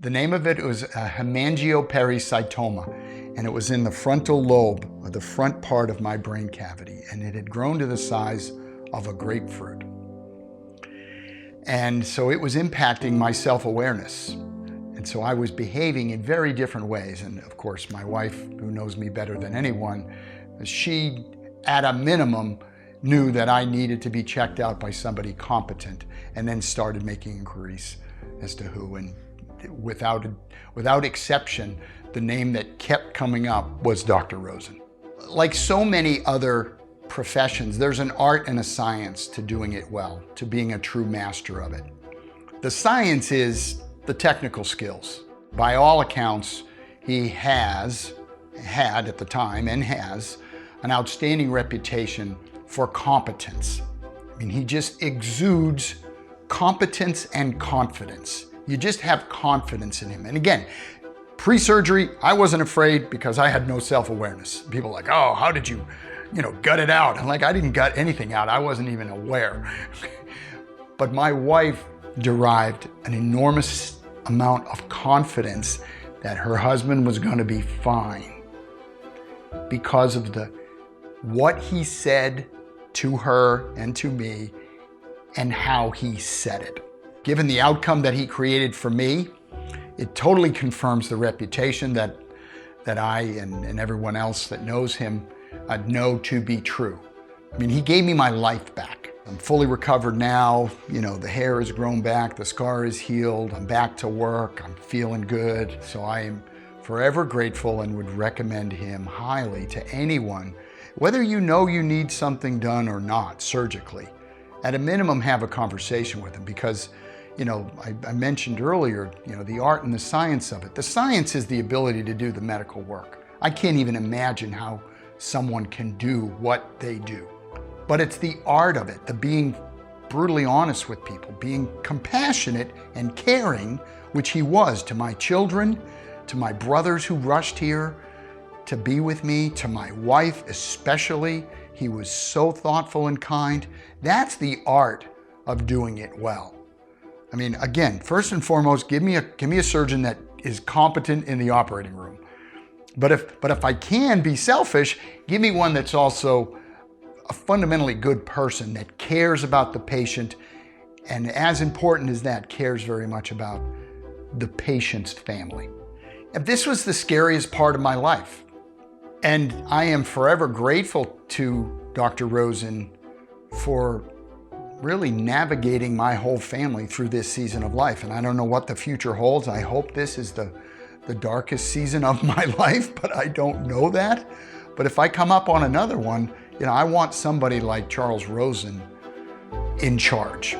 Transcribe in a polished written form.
The name of it was a hemangiopericytoma, and it was in the frontal lobe, or the front part of my brain cavity, and it had grown to the size of a grapefruit. And so it was impacting my self-awareness. And so I was behaving in very different ways. And of course, my wife, who knows me better than anyone, she, at a minimum, knew that I needed to be checked out by somebody competent, and then started making inquiries as to who. And without exception, the name that kept coming up was Dr. Rosen. Like so many other professions, there's an art and a science to doing it well, to being a true master of it. The science is the technical skills. By all accounts, he had at the time and has an outstanding reputation for competence. I mean, he just exudes competence and confidence. You just have confidence in him. And again, pre-surgery, I wasn't afraid because I had no self-awareness. People are like, oh, how did you gut it out? I'm like, I didn't gut anything out. I wasn't even aware. But my wife derived an enormous amount of confidence that her husband was going to be fine because of what he said to her and to me and how he said it. Given the outcome that he created for me, it totally confirms the reputation that I and everyone else that knows him know to be true. I mean, he gave me my life back. I'm fully recovered now. The hair has grown back, the scar is healed, I'm back to work, I'm feeling good. So I am forever grateful and would recommend him highly to anyone, whether you know you need something done or not surgically. At a minimum, have a conversation with him because I mentioned earlier, the art and the science of it. The science is the ability to do the medical work. I can't even imagine how someone can do what they do. But it's the art of it, the being brutally honest with people, being compassionate and caring, which he was to my children, to my brothers who rushed here to be with me, to my wife especially. He was so thoughtful and kind. That's the art of doing it well. I mean, again, first and foremost, give me a surgeon that is competent in the operating room. But if I can be selfish, give me one that's also a fundamentally good person that cares about the patient, and as important as that, cares very much about the patient's family. And this was the scariest part of my life. And I am forever grateful to Dr. Rosen for really navigating my whole family through this season of life. And I don't know what the future holds. I hope this is the darkest season of my life, but I don't know that. But if I come up on another one, I want somebody like Charles Rosen in charge.